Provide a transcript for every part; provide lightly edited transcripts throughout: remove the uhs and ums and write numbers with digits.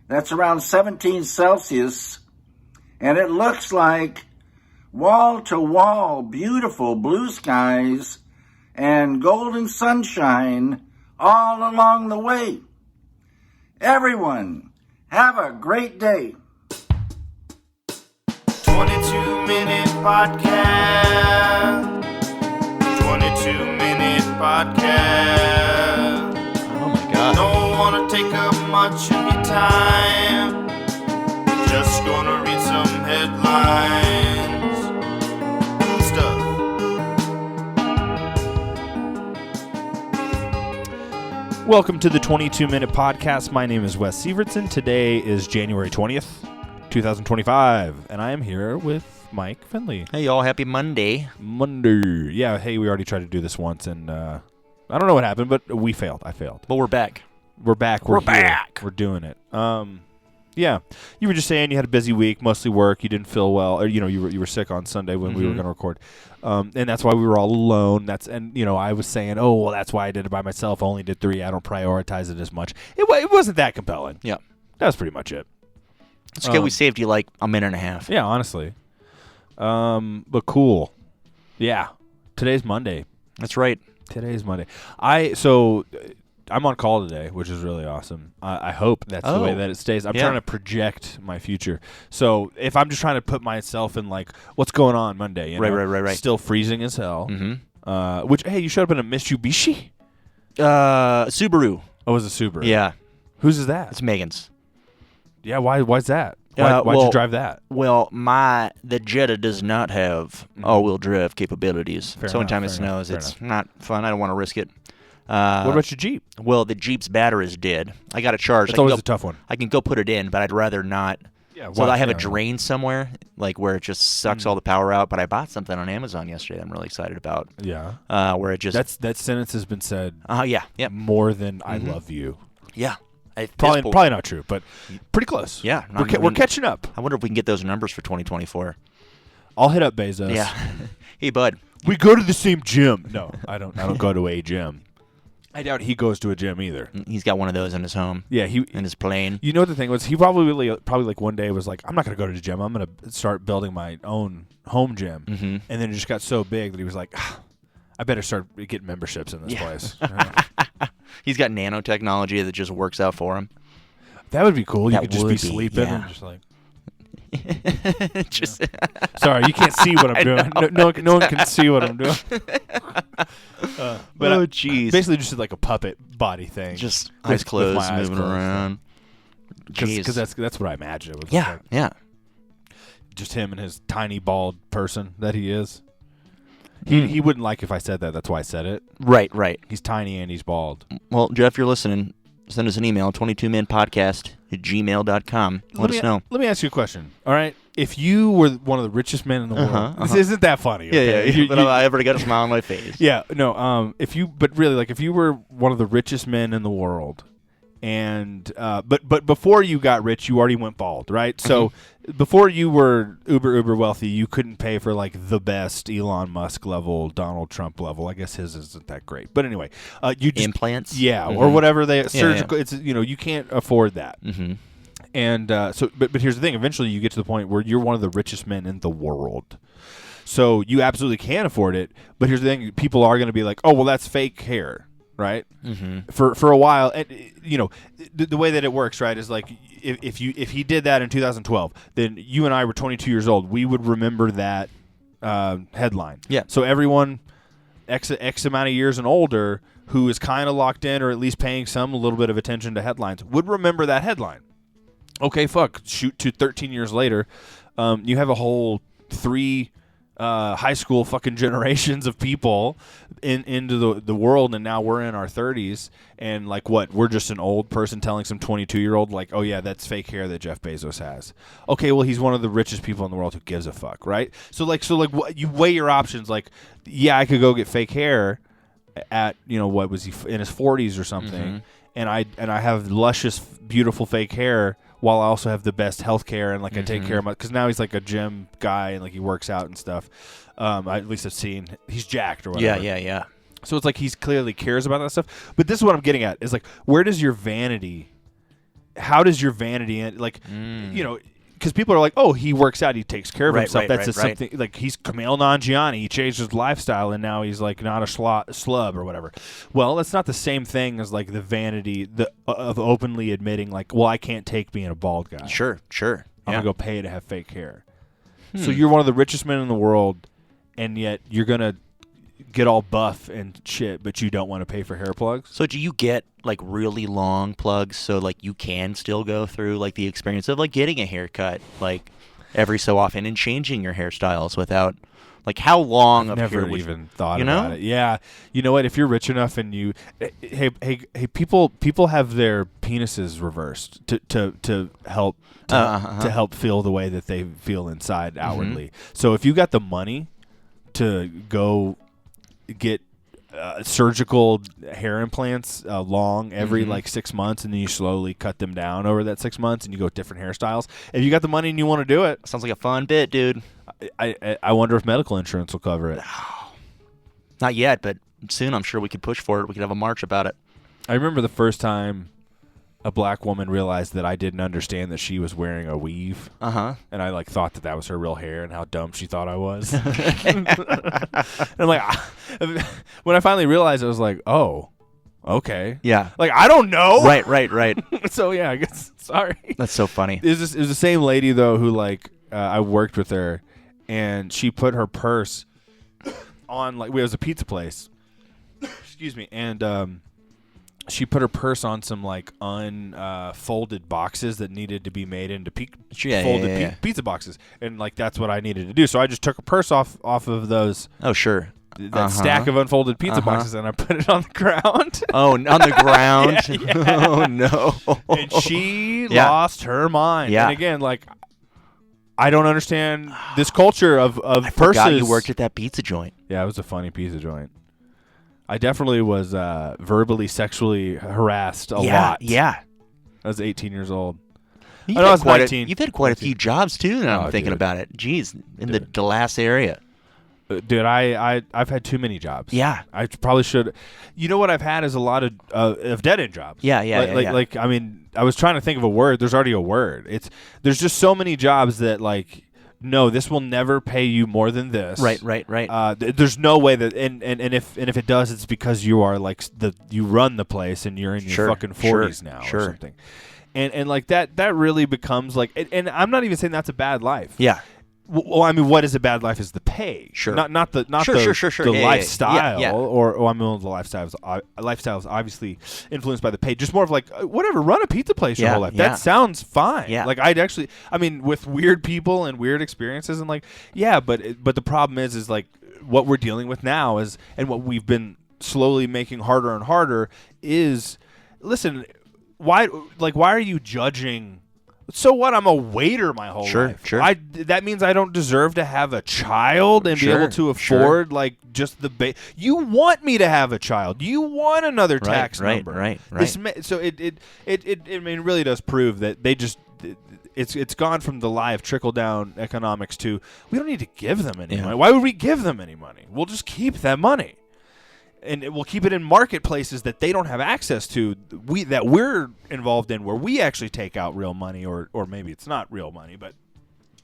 That's around 17 Celsius. And it looks like wall-to-wall beautiful blue skies and golden sunshine all along the way. Everyone, have a great day. 22-minute podcast. 22-minute podcast. Oh my God. Don't want to take up much of your time. Just gonna read some headlines. Stuff. Welcome to the 22-minute podcast. My name is Wes Sievertson. Today is January 20th, 2025, and I am here with Mike Finley. Hey, y'all. Happy Monday. Monday. Yeah, hey, we already tried to do this once, and I don't know what happened, but we failed. I failed. But we're back. We're back. We're here. back. We're doing it. Yeah. You were just saying you had a busy week, mostly work. You didn't feel well, or you were sick on Sunday when we were going to record, and that's why we were all alone. I was saying, oh well, that's why I did it by myself. I only did 3. I don't prioritize it as much. It wasn't that compelling. Yeah, that was pretty much it. It's okay. We saved you like a minute and a half. Yeah, honestly. But cool. Yeah. Today's Monday. That's right. Today's Monday. I'm on call today, which is really awesome. I hope that's the way that it stays. I'm trying to project my future. So if I'm just trying to put myself in, like, what's going on Monday? Right. Still freezing as hell. Mm-hmm. Which, hey, you showed up in a Mitsubishi? Subaru. Oh, it was a Subaru. Yeah. Whose is that? It's Megan's. Yeah, why's that? Why'd you drive that? Well, the Jetta does not have all-wheel drive capabilities. So anytime it snows, it's not fun. I don't want to risk it. What about your Jeep? Well, the Jeep's battery is dead. I got it charged. It's always a tough one. I can go put it in, but I'd rather not. Yeah, so I have a drain somewhere, like where it just sucks all the power out. But I bought something on Amazon yesterday. I'm really excited about. Yeah. Where it just that sentence has been said. Yeah. More than I love you. Yeah. Probably not true, but pretty close. Yeah. We're catching up. I wonder if we can get those numbers for 2024. I'll hit up Bezos. Yeah. Hey, bud. We go to the same gym. No, I don't go to a gym. I doubt he goes to a gym either. He's got one of those in his home. Yeah, in his plane. You know what the thing was? He probably like one day was like, I'm not going to go to the gym. I'm going to start building my own home gym. Mm-hmm. And then it just got so big that he was like, I better start getting memberships in this place. He's got nanotechnology that just works out for him. That would be cool. You could just be sleeping and just like. Sorry, you can't see what I'm doing. No one can see what I'm doing. But jeez. Basically just like a puppet body thing. Just eyes closed, moving around. Because that's what I imagine it was. Yeah, yeah. Just him and his tiny bald person that he is. He wouldn't like if I said that. That's why I said it. Right. He's tiny and he's bald. Well, Jeff, you're listening. Send us an email, 22minpodcast@gmail.com. Let us know. Let me ask you a question. All right? If you were one of the richest men in the world, this isn't that funny. Okay? Yeah. But I ever got a smile on my face. Yeah, no. If you were one of the richest men in the world, and but before you got rich, you already went bald, right? So before you were uber wealthy, you couldn't pay for like the best Elon Musk level, Donald Trump level. I guess his isn't that great, but anyway, you just, implants, or whatever surgical. Yeah. It's you can't afford that. Mm-hmm. And but here's the thing: eventually, you get to the point where you're one of the richest men in the world. So you absolutely can afford it. But here's the thing: people are going to be like, "Oh, well, that's fake hair." Right. Mm-hmm. For a while, and the way that it works, right, is like if he did that in 2012, then you and I were 22 years old. We would remember that headline. Yeah. So everyone X amount of years and older who is kind of locked in or at least paying a little bit of attention to headlines would remember that headline. Okay, shoot to 13 years later, you have a whole 3 high school fucking generations of people into the world, and now we're in our 30s, and like what? We're just an old person telling some 22-year-old like, oh yeah, that's fake hair that Jeff Bezos has. Okay, well he's one of the richest people in the world. Who gives a fuck, right? So you weigh your options. Like, yeah, I could go get fake hair at what was he in his 40s or something, and I have luscious, beautiful fake hair. While I also have the best health care and I take care of my, because now he's like a gym guy and he works out and stuff. At least I've seen he's jacked or whatever. Yeah. So it's like he's clearly cares about that stuff. But this is what I'm getting at is like, where does your vanity how does your vanity end? Like, you know, because people are like, oh, he works out, he takes care of himself. That's something like he's Kumail Nanjiani. He changed his lifestyle, and now he's like not a slub or whatever. Well, that's not the same thing as like the vanity of openly admitting like, well, I can't take being a bald guy. Sure. I'm gonna go pay to have fake hair. So you're one of the richest men in the world, and yet you're gonna get all buff and shit, but you don't want to pay for hair plugs. So do you get like really long plugs so like you can still go through like the experience of like getting a haircut like every so often and changing your hairstyles without like how long of hair Never would even thought you know? about it. Yeah, you know what? If you're rich enough and you, hey, people have their penises reversed to help to help feel the way that they feel inside outwardly. So if you got the money to go get surgical hair implants long every like 6 months, and then you slowly cut them down over that 6 months, and you go with different hairstyles. If you got the money and you want to do it, Sounds like a fun bit, dude. I wonder if medical insurance will cover it. Not yet, but soon I'm sure we could push for it. We could have a march about it. I remember the first time a black woman realized that I didn't understand that she was wearing a weave. Uh-huh. And I like thought that was her real hair and how dumb she thought I was. And I'm like, when I finally realized, I was like, oh, okay. Yeah. Like, I don't know. Right. So yeah, I guess, sorry. That's so funny. It was the same lady though who like, I worked with her, and she put her purse on, like, it was a pizza place. Excuse me. And, she put her purse on some like unfolded boxes that needed to be made into folded pizza boxes, and like that's what I needed to do. So I just took a purse off of those Oh, sure. that stack of unfolded pizza boxes, and I put it on the ground. Oh, on the ground? Yeah. Oh, no. And she lost her mind. Yeah. And again, like, I don't understand this culture of I purses. forgot you worked at that pizza joint. Yeah, it was a funny pizza joint. I definitely was verbally, sexually harassed a lot. Yeah. I was 18 years old. You've I know I was had 19. You've had quite a few jobs, too, now Oh, I'm thinking dude. about it. Jeez, in the Dallas area. Dude, I've had too many jobs. Yeah. I probably should. You know what I've had is a lot of dead-end jobs. Yeah. Like, I mean, I was trying to think of a word. There's already a word. There's just so many jobs that, like, no, this will never pay you more than this. Right. There's no way that, and if it does, it's because you are like you run the place and you're in your fucking 40s now or something. And like that really becomes like, and I'm not even saying that's a bad life. Yeah. Well, I mean, what is a bad life is the pay. Sure. Not the Sure. Yeah, lifestyle. yeah. Or I mean, the lifestyle is obviously influenced by the pay. Just more of like, whatever, run a pizza place your whole life. Yeah. That sounds fine. Yeah. Like, I mean, with weird people and weird experiences and like, yeah, but the problem is like what we're dealing with now is, and what we've been slowly making harder and harder is, listen, why are you judging? So what? I'm a waiter my whole life. Sure. That means I don't deserve to have a child and be able to afford like just the You want me to have a child. You want another tax number. Right. So it I mean, really does prove that they just it's gone from the lie of trickle down economics to we don't need to give them any money. Why would we give them any money? We'll just keep that money. And we'll keep it in marketplaces that they don't have access to, that we're involved in, where we actually take out real money, or maybe it's not real money, but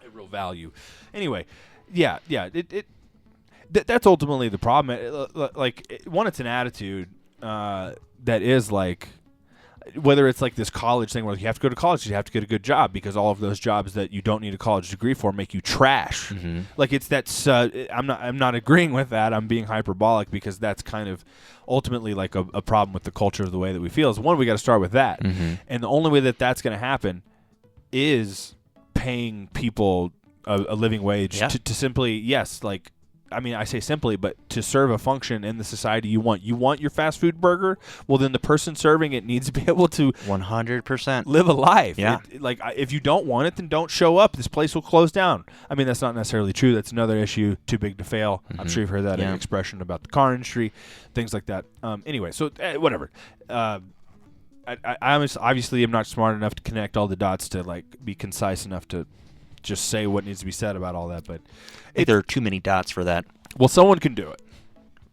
a real value. Anyway, yeah. That's ultimately the problem. It's an attitude that is like, whether it's like this college thing where you have to go to college, you have to get a good job because all of those jobs that you don't need a college degree for make you trash. Mm-hmm. Like I'm not agreeing with that. I'm being hyperbolic because that's kind of ultimately like a problem with the culture of the way that we feel. Is one, we got to start with that, and the only way that that's going to happen is paying people a living wage to simply like. I mean, I say simply, but to serve a function in the society you want. You want your fast food burger? Well, then the person serving it needs to be able to 100% live a life. Yeah. If you don't want it, then don't show up. This place will close down. I mean, that's not necessarily true. That's another issue. Too big to fail. I'm sure you've heard that expression about the car industry, things like that. Anyway, so whatever. I obviously am not smart enough to connect all the dots to like be concise enough to just say what needs to be said about all that, but there are too many dots for that. Well, someone can do it.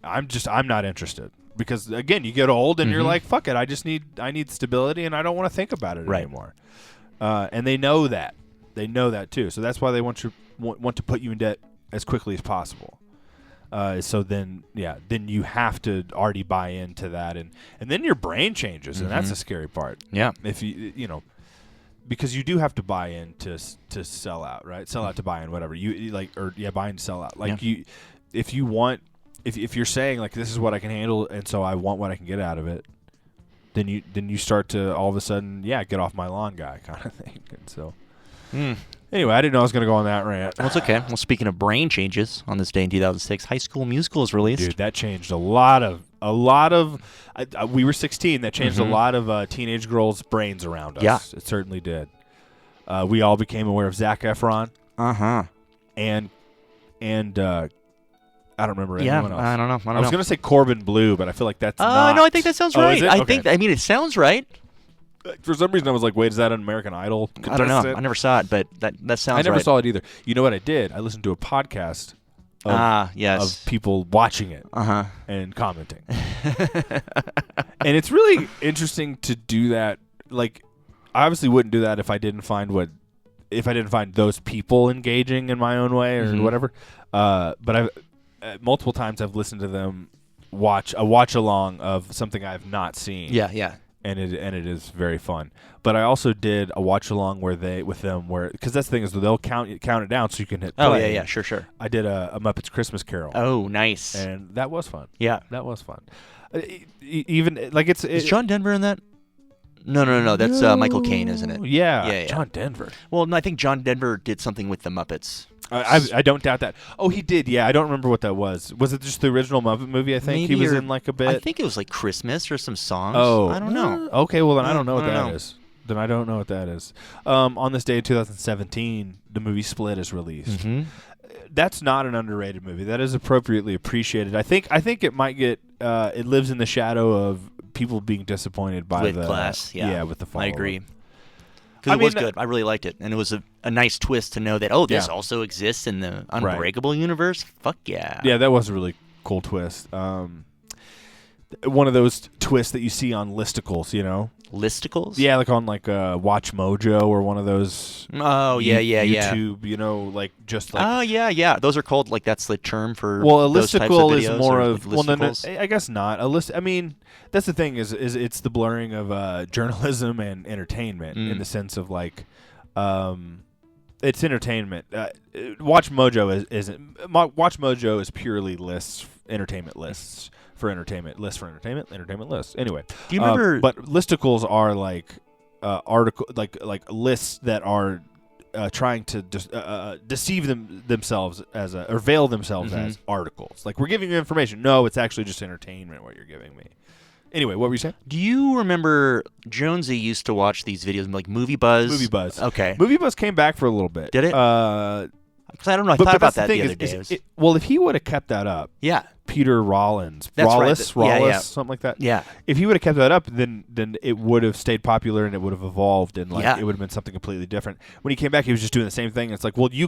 I'm not interested. because again, you get old and you're Mhm. like, fuck it, I need stability and I don't want to think about it Right. anymore. And they know that. They know that too. So that's why they want to put you in debt as quickly as possible. So then you have to already buy into that, and then your brain changes, and that's the scary part. Yeah. If you know, because you do have to buy in to sell out, right? Sell out to buy in, whatever you like, or buy in to sell out. Like if you're saying like this is what I can handle, and so I want what I can get out of it, then you start to all of a sudden get off my lawn guy kind of thing, and so. Anyway, I didn't know I was going to go on that rant. Well, it's okay. Well, speaking of brain changes, on this day in 2006, High School Musical is released. Dude, that changed a lot of. We were 16. That changed a lot of teenage girls' brains around us. Yeah. It certainly did. We all became aware of Zac Efron. And I don't remember anyone else. I don't know. I was going to say Corbin Blue, but I feel like that's not. No, I think that sounds Oh, right. is it? Okay. I mean, it sounds right. For some reason, I was like, wait, is that an American Idol contestant? I don't know. I never saw it, but that sounds right. I never saw it either. You know what I did? I listened to a podcast of people watching it and commenting. And it's really interesting to do that. Like, I obviously wouldn't do that if I didn't find those people engaging in my own way or whatever. But I've multiple times I've listened to them watch along of something I've not seen. Yeah. And it is very fun. But I also did a watch along because that's the thing is they'll count it down so you can hit play. Oh yeah, sure. I did a Muppets Christmas Carol. Oh, nice. And that was fun. Yeah, that was fun. Even like is John Denver in that? No. That's Michael Caine, isn't it? Yeah. John Denver. Well, no, I think John Denver did something with the Muppets. I don't doubt that. Oh, he did. Yeah, I don't remember what that was. Was it just the original Muppet movie? I think he was in like a bit. I think it was like Christmas or some songs. Oh, I don't know. Okay, well then I don't know what that is. Then I don't know what that is. On this day in 2017, the movie Split is released. That's not an underrated movie. That is appropriately appreciated. I think it might get. It lives in the shadow of people being disappointed by with the Glass. Yeah, with the I follow-up. agree. Because it was good. I really liked it. And it was a nice twist to know that, this also exists in the Unbreakable universe. Fuck yeah. Yeah, that was a really cool twist. One of those twists that you see on listicles, you know? Listicles? Yeah, like on Watch Mojo or one of those. Oh, yeah. YouTube, you know, like just like. Oh, yeah. Those are called, like, that's the term for. Well, a those types listicle of is videos, more or, of. like, Well, no, listicles? I guess not. I mean, that's the thing is it's the blurring of journalism and entertainment in the sense of like. It's entertainment. Watch Mojo is purely lists, entertainment lists for entertainment lists. Anyway, do you remember? But listicles are like article like lists that are trying to deceive themselves as or veil themselves as articles. Like we're giving you information. No, it's actually just entertainment. What you're giving me. Anyway, what were you saying? Do you remember Jonesy used to watch these videos like Movie Buzz? Movie Buzz. Okay. Movie Buzz came back for a little bit. Did it? Because I don't know. I thought about that the other day. Well, if he would have kept that up, Peter Rollins, That's right. Something like that. Yeah. If he would have kept that up, then it would have stayed popular and it would have evolved and it would have been something completely different. When he came back, he was just doing the same thing. It's like, well, you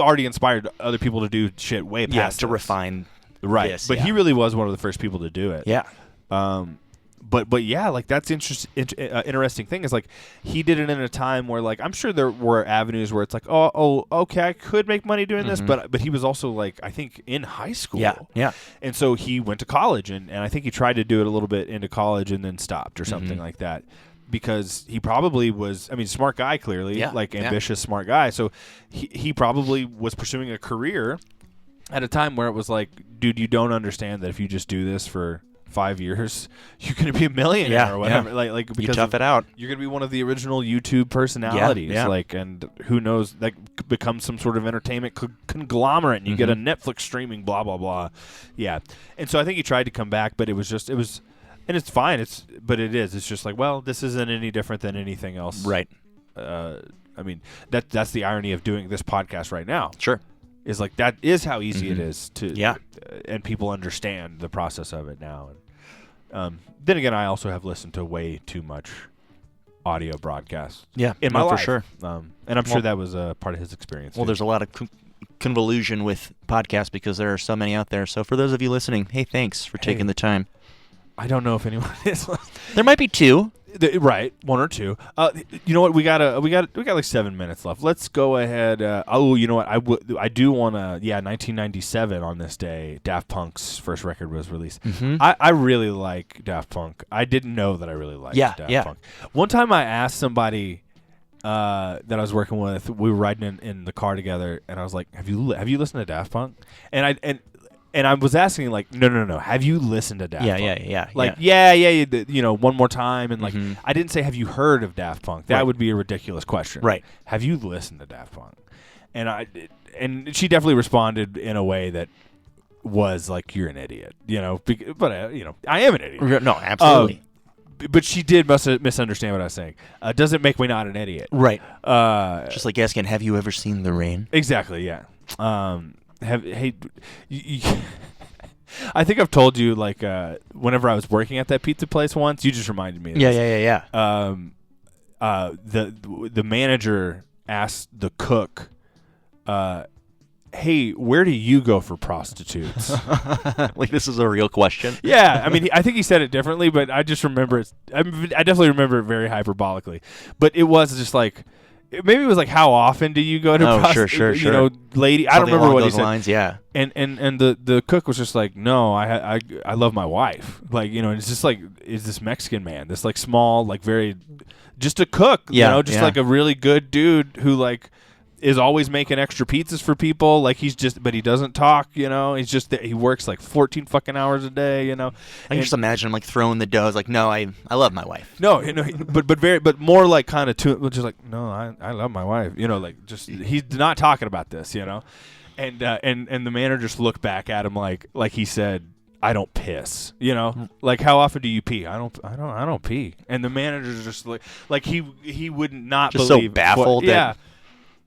already inspired other people to do shit way past to this. refine. Right. This, but he really was one of the first people to do it. Yeah. But yeah, like that's interesting thing is like he did it in a time where like I'm sure there were avenues where it's like okay I could make money doing this, but he was also like I think in high school, yeah, and so he went to college and I think he tried to do it a little bit into college and then stopped or something like that because he probably was smart guy clearly, ambitious smart guy, so he probably was pursuing a career at a time where it was like, dude, you don't understand that if you just do this for 5 years, you're going to be a millionaire or whatever. Like because you tough it out. You're going to be one of the original YouTube personalities. Like, and who knows, that becomes some sort of entertainment conglomerate and you get a Netflix streaming, blah, blah, blah. Yeah. And so I think he tried to come back, but it was, and it's fine. It's just like, well, this isn't any different than anything else. Right. That's the irony of doing this podcast right now. Sure. Is like that is how easy it is to and people understand the process of it now. And then again, I also have listened to way too much audio broadcasts. Yeah, in my life for sure. And I'm sure that was a part of his experience. Well, too. there's a lot of convolution with podcasts because there are so many out there. So for those of you listening, hey, thanks for taking the time. I don't know if anyone is. There might be two. Right, one or two. You know what? We got like 7 minutes left. Let's go ahead. You know what? I do want to. Yeah, 1997 on this day, Daft Punk's first record was released. Mm-hmm. I really like Daft Punk. I didn't know that I really liked Daft Punk. One time I asked somebody that I was working with. We were riding in the car together, and I was like, "Have you listened to Daft Punk?" And I was asking, like, no. Have you listened to Daft Punk? Yeah. Like, one more time. And, like, I didn't say, have you heard of Daft Punk? That would be a ridiculous question. Right. Have you listened to Daft Punk? And she definitely responded in a way that was like, you're an idiot, But, I am an idiot. No, absolutely. But she did misunderstand what I was saying. Doesn't make me not an idiot. Right. Just like asking, have you ever seen The Rain? Exactly, yeah. I think I've told you, like, whenever I was working at that pizza place once, you just reminded me of this. Yeah. The manager asked the cook, hey, where do you go for prostitutes? Like, this is a real question. Yeah, I mean, I think he said it differently, but I just remember it. I definitely remember it very hyperbolically. But it was just like, maybe it was like, how often do you go to prostitutes? Sure. Lady, I don't remember what he said. Lines, yeah. And the cook was just like, no, I love my wife. Like, it's just like, is this Mexican man, this like small, like very, just a cook, like a really good dude who like is always making extra pizzas for people. Like but he doesn't talk, he's just, he works like 14 fucking hours a day, I can just imagine him like throwing the dough. Like, no, I love my wife. No, but more like kind of just like, no, I love my wife, like just, he's not talking about this, and the manager just looked back at him like he said, I don't piss, like, how often do you pee? I don't pee. And the manager's just like he would not just believe so baffled.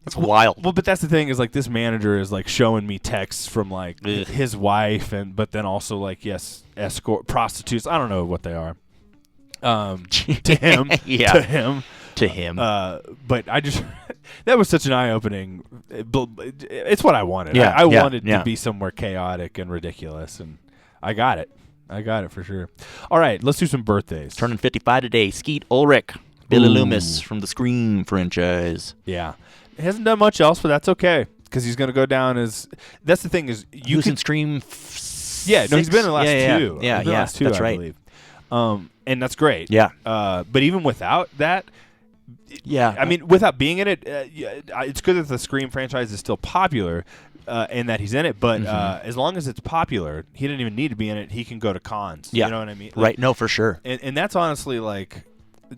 That's wild. Well, but that's the thing is, like, this manager is like showing me texts from like his wife, but then also like, yes, escort prostitutes. I don't know what they are. To him, to him. But I just that was such an eye-opening. It's what I wanted. Yeah, I wanted to be somewhere chaotic and ridiculous, and I got it. I got it for sure. All right, let's do some birthdays. Turning 55 today. Skeet Ulrich, Billy Loomis from the Scream franchise. Yeah. He hasn't done much else, but that's okay because he's going to go down as. That's the thing is you can Scream. Yeah, no, he's been in the last two. Yeah, last two, that's I right. believe. And that's great. Yeah. But even without that, I mean, without being in it, it's good that the Scream franchise is still popular, and that he's in it. But as long as it's popular, he didn't even need to be in it. He can go to cons. Yeah. You know what I mean? Right. No, for sure. And that's honestly like.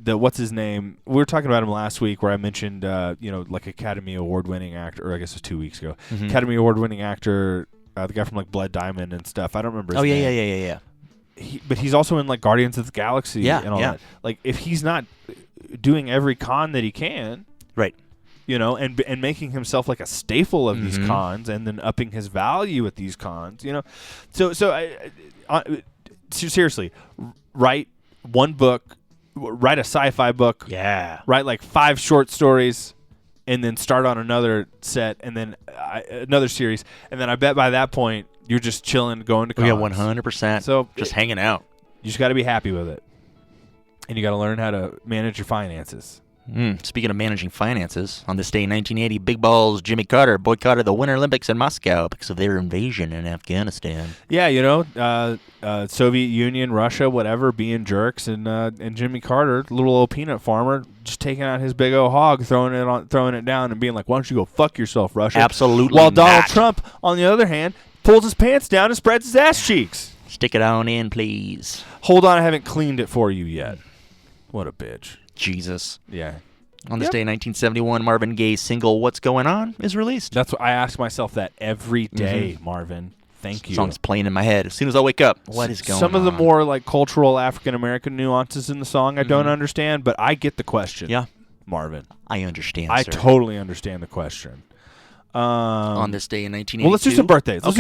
What's his name? We were talking about him last week, where I mentioned, like Academy Award winning actor, or I guess it was 2 weeks ago. Academy Award winning actor, the guy from like Blood Diamond and stuff. I don't remember his name. Yeah. But he's also in like Guardians of the Galaxy and all that. Like, if he's not doing every con that he can, right? And making himself like a staple of these cons, and then upping his value at these cons, So I seriously, write one book. Write a sci-fi book. Yeah. Write like 5 short stories, and then start on another set, and then another series, and then I bet by that point you're just chilling, going to cons. Yeah, 100%. So just hanging out. You just got to be happy with it, and you got to learn how to manage your finances. Speaking of managing finances, on this day in 1980, Big Balls Jimmy Carter boycotted the Winter Olympics in Moscow because of their invasion in Afghanistan. Yeah, Soviet Union, Russia, whatever, being jerks, and Jimmy Carter, little old peanut farmer, just taking out his big old hog, throwing it down, and being like, "Why don't you go fuck yourself, Russia?" Absolutely. While Donald Trump, on the other hand, pulls his pants down and spreads his ass cheeks. Stick it on in, please. Hold on, I haven't cleaned it for you yet. What a bitch. Jesus. Yeah. On this day in 1971, Marvin Gaye's single "What's Going On" is released. That's what I ask myself that every day, Marvin. Thank you. Song's playing in my head as soon as I wake up. What is going on? Some of the more like cultural African American nuances in the song I don't understand, but I get the question. Yeah, Marvin. I understand. I sir. totally understand the question. On this day in 1982. Well, let's do some birthdays. We're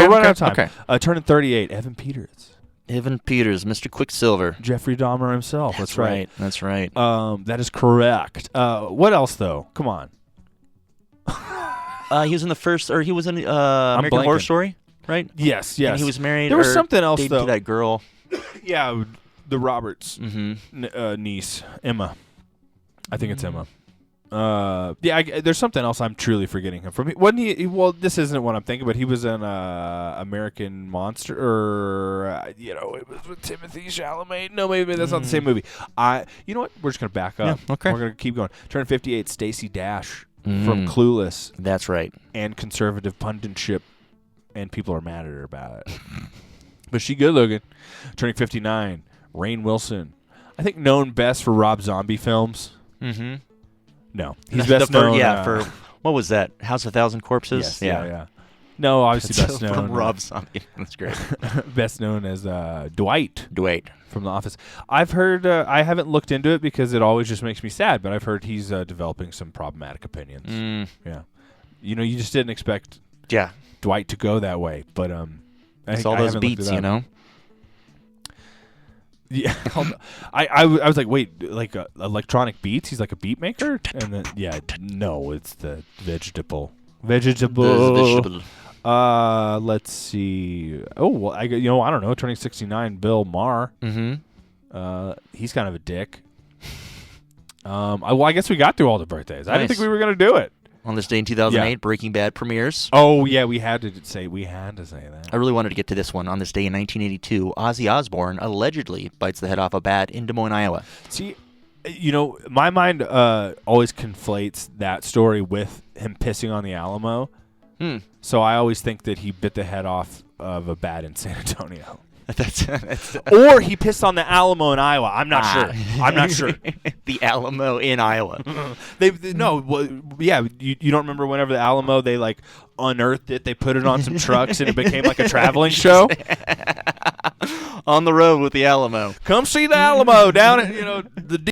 running out of time. Turning 38, Evan Peters. Evan Peters, Mr. Quicksilver. Jeffrey Dahmer himself. That's right. That's right. That is correct. What else, though? Come on. He was in the first, or he was in American Horror blanking. Story, right? Yes. And he was married. There was or something else dated though. to that girl. Yeah, the Roberts Mm-hmm. niece, Emma. I think it's Emma. There's something else I'm truly forgetting him from. Wasn't he? Well, this isn't what I'm thinking, but he was in American Monster, or it was with Timothy Chalamet. No, maybe that's not the same movie. You know what? We're just gonna back up. Yeah, okay. We're gonna keep going. Turn 58. Stacey Dash from Clueless That's right. and conservative punditship, and people are mad at her about it. But she good looking. Turning 59. Rainn Wilson. I think known best for Rob Zombie films. Mm-hmm. No, he's best for, known. Yeah, for what was that? House of a Thousand Corpses. Yes, yeah. No, obviously best known from Rob Zombie. That's great. best known as Dwight Dwight. from The Office. I've heard. I haven't looked into it because it always just makes me sad. But I've heard he's developing some problematic opinions. Yeah, you just didn't expect Yeah. Dwight to go that way. But It's all those beats, you know. Yeah, I was like, wait, like electronic beats? He's like a beat maker, and then no, it's the vegetable. Vegetable. Let's see. Oh, well, I don't know. Turning 69, Bill Maher. Mm-hmm. He's kind of a dick. I guess we got through all the birthdays. I didn't Nice. think we were gonna do it. On this day in 2008, Breaking Bad premieres. Oh yeah, we had to say that. I really wanted to get to this one. On this day in 1982, Ozzy Osbourne allegedly bites the head off a bat in Des Moines, Iowa. See, my mind always conflates that story with him pissing on the Alamo. So I always think that he bit the head off of a bat in San Antonio. That's Or he pissed on the Alamo in Iowa. I'm not sure. I'm not sure. The Alamo in Iowa. You don't remember whenever the Alamo, they like unearthed it, they put it on some trucks, and it became like a traveling show. On the road with the Alamo. Come see the Alamo down at the